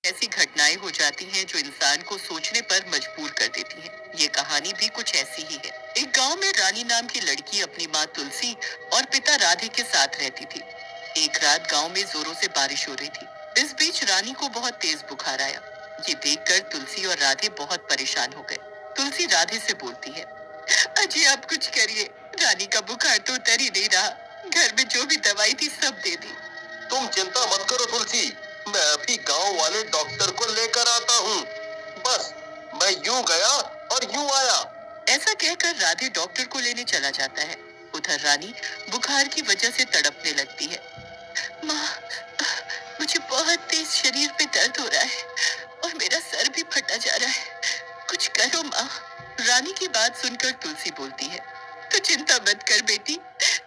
ऐसी घटनाएं हो जाती हैं जो इंसान को सोचने पर मजबूर कर देती हैं। ये कहानी भी कुछ ऐसी ही है। एक गांव में रानी नाम की लड़की अपनी माँ तुलसी और पिता राधे के साथ रहती थी। एक रात गांव में जोरों से बारिश हो रही थी। इस बीच रानी को बहुत तेज बुखार आया। ये देखकर तुलसी और राधे बहुत परेशान हो गए। तुलसी राधे से बोलती है, अजी आप कुछ करिए, रानी का बुखार तो उतर ही नहीं रहा। घर में जो भी दवाई थी सब दे दी। तुम चिंता मत करो तुलसी, मैं अभी गांव वाले डॉक्टर को लेकर आता हूँ। बस मैं यूं गया और यूं आया। ऐसा कहकर राधे डॉक्टर को लेने चला जाता है। उधर रानी बुखार की वजह से तड़पने लगती है। माँ, मुझे बहुत तेज शरीर पे दर्द हो रहा है और मेरा सर भी फटा जा रहा है। कुछ करो माँ। रानी की बात सुनकर तुलसी बोलती है, तो चिंता मत कर बेटी,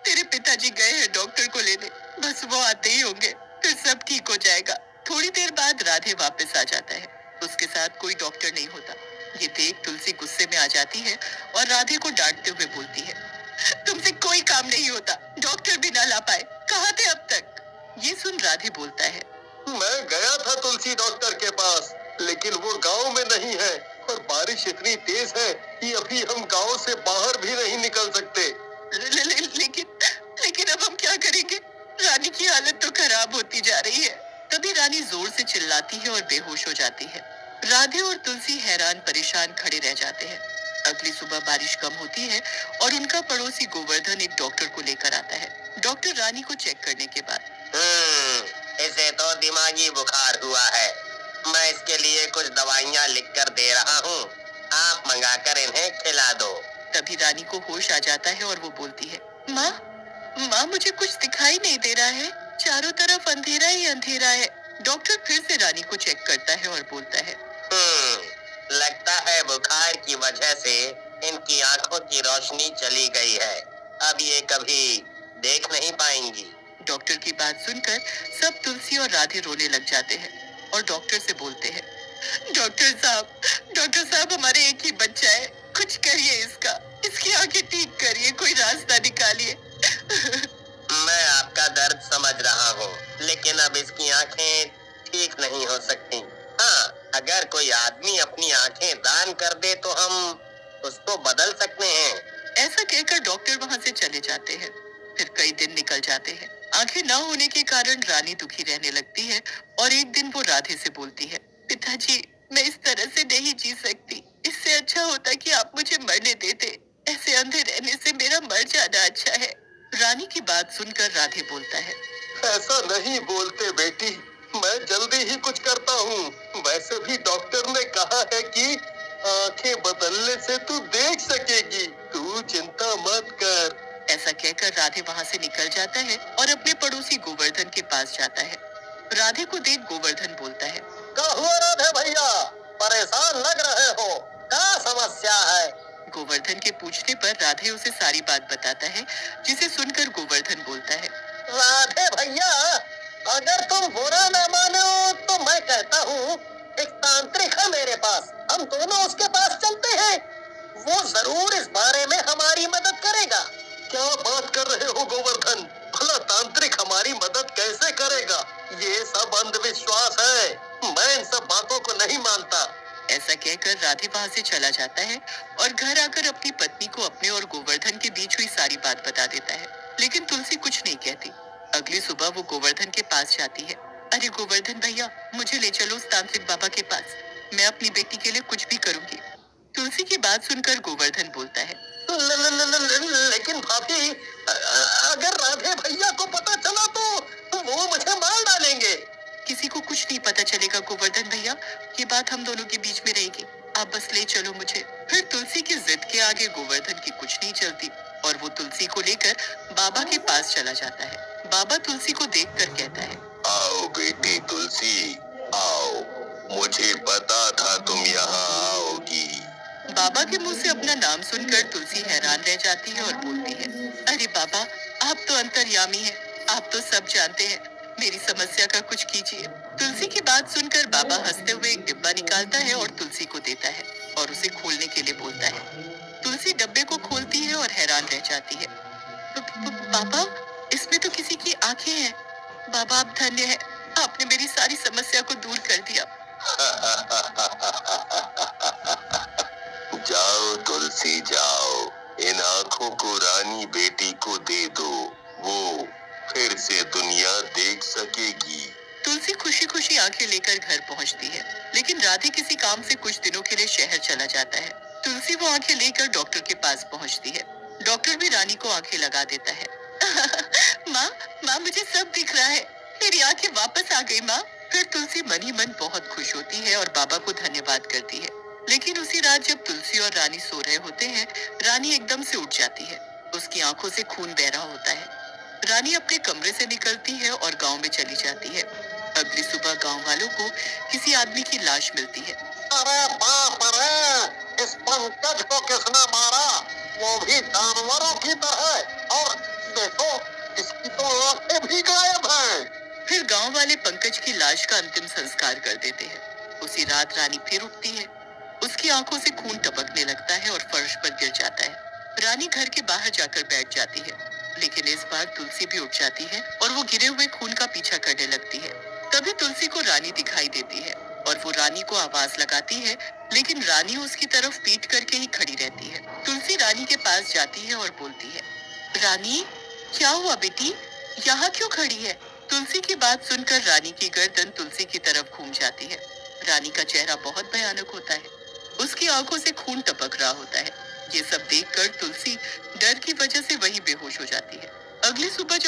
तेरे पिताजी गए हैं डॉक्टर को लेने, बस वो आते ही होंगे, फिर सब ठीक हो जाएगा। थोड़ी देर बाद राधे वापस आ जाता है। उसके साथ कोई डॉक्टर नहीं होता। ये देख तुलसी गुस्से में आ जाती है और राधे को डांटते हुए बोलती है, तुमसे कोई काम नहीं होता, डॉक्टर भी ना ला पाए, कहाँ थे अब तक? ये सुन राधे बोलता है, मैं गया था तुलसी डॉक्टर के पास, लेकिन वो गांव में नहीं है और बारिश इतनी तेज है कि अभी हम गांव से बाहर भी नहीं निकल सकते। लेकिन लेकिन अब हम क्या करेंगे? रानी की हालत तो खराब होती जा रही है। तभी रानी जोर से चिल्लाती है और बेहोश हो जाती है। राधे और तुलसी हैरान परेशान खड़े रह जाते हैं। अगली सुबह बारिश कम होती है और उनका पड़ोसी गोवर्धन एक डॉक्टर को लेकर आता है। डॉक्टर रानी को चेक करने के बाद, इसे तो दिमागी बुखार हुआ है। मैं इसके लिए कुछ दवाइयाँ लिख कर दे रहा हूँ, आप मंगाकर इन्हें खिला दो। तभी रानी को होश आ जाता है और वो बोलती है, माँ, माँ मुझे कुछ दिखाई नहीं दे रहा है, चारों तरफ अंधेरा ही अंधेरा है। डॉक्टर फिर से रानी को चेक करता है और बोलता है, लगता है बुखार की वजह से इनकी आंखों की रोशनी चली गई है, अब ये कभी देख नहीं पाएंगी। डॉक्टर की बात सुनकर सब तुलसी और राधे रोने लग जाते हैं और डॉक्टर से बोलते हैं, डॉक्टर साहब हमारे एक ही बच्चा है, कुछ करिए इसका, इसकी आंखें ठीक करिए, कोई रास्ता निकालिए। मैं आपका दर्द समझ रहा हूँ, लेकिन अब इसकी आंखें ठीक नहीं हो सकती। हाँ, अगर कोई आदमी अपनी आंखें दान कर दे तो हम उसको बदल सकते हैं। ऐसा कहकर डॉक्टर वहाँ से चले जाते हैं। फिर कई दिन निकल जाते हैं। आंखें न होने के कारण रानी दुखी रहने लगती है और एक दिन वो राधे से बोलती है, पिताजी मैं इस तरह से नहीं जी सकती, इससे अच्छा होता कि आप मुझे मरने देते, ऐसे अंधे रहने से मेरा मर जाना अच्छा है। रानी की बात सुनकर राधे बोलता है, ऐसा नहीं बोलते बेटी, मैं जल्दी ही कुछ करता हूँ। वैसे भी डॉक्टर ने कहा है कि आंखें बदलने से तू देख सकेगी, तू चिंता मत कर। ऐसा कहकर राधे वहाँ से निकल जाता है और अपने पड़ोसी गोवर्धन के पास जाता है। राधे को देख गोवर्धन बोलता है, क्या हुआ राधे भैया, परेशान लग रहे हो, क्या समस्या है? गोवर्धन के पूछने पर राधे उसे सारी बात बताता है, जिसे सुनकर गोवर्धन बोलता है, राधे भैया, अगर तुम बुरा न मानो तो मैं कहता हूँ, एक तांत्रिक है मेरे पास, हम दोनों उसके पास चलते हैं, वो जरूर इस बारे में हमारी मदद करेगा। क्या बात कर रहे हो गोवर्धन, भला तांत्रिक हमारी मदद कैसे करेगा? ये सब अंधविश्वास है, मैं इन सब बातों को नहीं मानता। ऐसा कहकर राधे वहाँ से चला जाता है और घर आकर अपनी पत्नी को अपने और गोवर्धन के बीच हुई सारी बात बता देता है। लेकिन तुलसी कुछ नहीं कहती। अगली सुबह वो गोवर्धन के पास जाती है। अरे गोवर्धन भैया, मुझे ले चलो उस तांत्रिक बाबा के पास, मैं अपनी बेटी के लिए कुछ भी करूंगी। तुलसी की बात सुनकर गोवर्धन बोलता है, लेकिन भाभी, अगर राधे भैया को पता चला तो वो मुझे मार डालेंगे। किसी को कुछ नहीं पता चलेगा गोवर्धन भैया, ये बात हम दोनों के बीच में रहेगी, आप बस ले चलो मुझे। फिर तुलसी की जिद के आगे गोवर्धन की कुछ नहीं चलती और वो तुलसी को लेकर बाबा के पास चला जाता है। बाबा तुलसी को देखकर कहता है, आओ बेटी तुलसी, आओ, मुझे पता था तुम यहाँ आओगी। बाबा के मुंह से अपना नाम सुनकर तुलसी हैरान रह जाती है और बोलती है, अरे बाबा, आप तो अंतर्यामी हैं, आप तो सब जानते हैं, मेरी समस्या का कुछ कीजिए। तुलसी की बात सुनकर बाबा हंसते हुए एक डिब्बा निकालता है और तुलसी को देता है और उसे खोलने के लिए बोलता है। तुलसी डब्बे को खोलती है और हैरान रह जाती है। बाबा, इसमें तो किसी की आंखें हैं। बाबा आप धन्य हैं, आपने मेरी सारी समस्या को दूर कर दिया। आंखें लेकर घर पहुंचती है, लेकिन राधे किसी काम से कुछ दिनों के लिए शहर चला जाता है। तुलसी वो आंखें लेकर डॉक्टर के पास पहुंचती है। डॉक्टर भी रानी को आंखें लगा देता है। माँ, माँ मुझे सब दिख रहा है, मेरी आंखें वापस आ गई माँ। फिर तुलसी मन ही मन बहुत खुश होती है और बाबा को धन्यवाद करती है। लेकिन उसी रात जब तुलसी और रानी सो रहे होते हैं, रानी एकदम से उठ जाती है। उसकी आंखों से खून बह रहा होता है। रानी अपने कमरे से निकलती है और गांव में चली जाती है। अगली सुबह गांव वालों को किसी आदमी की लाश मिलती है। अरे बाप रे, इस पंकज को किसने मारा? वो भी जानवरों की तरह। और देखो, इसकी तो आंखें भी गायब हैं। फिर गांव वाले पंकज की लाश का अंतिम संस्कार कर देते हैं। उसी रात रानी फिर उठती है। उसकी आंखों से खून टपकने लगता है और फर्श पर गिर जाता है। रानी घर के बाहर जाकर बैठ जाती है, लेकिन इस बार तुलसी भी उठ जाती है और वो गिरे हुए खून का पीछा करने लगती है। तभी तुलसी को रानी दिखाई देती है और वो रानी को आवाज लगाती है, लेकिन रानी उसकी तरफ पीट करके ही खड़ी रहती है। तुलसी रानी के पास जाती है और बोलती है, रानी, क्या हुआ बेटी, यहाँ क्यों खड़ी है? तुलसी की बात सुनकर रानी की गर्दन तुलसी की तरफ घूम जाती है। रानी का चेहरा बहुत भयानक होता है। उसकी आंखों से खून टपक रहा होता है। ये सब देखकर तुलसी डर की वजह से वहीं बेहोश हो जाती है। अगली सुबह जब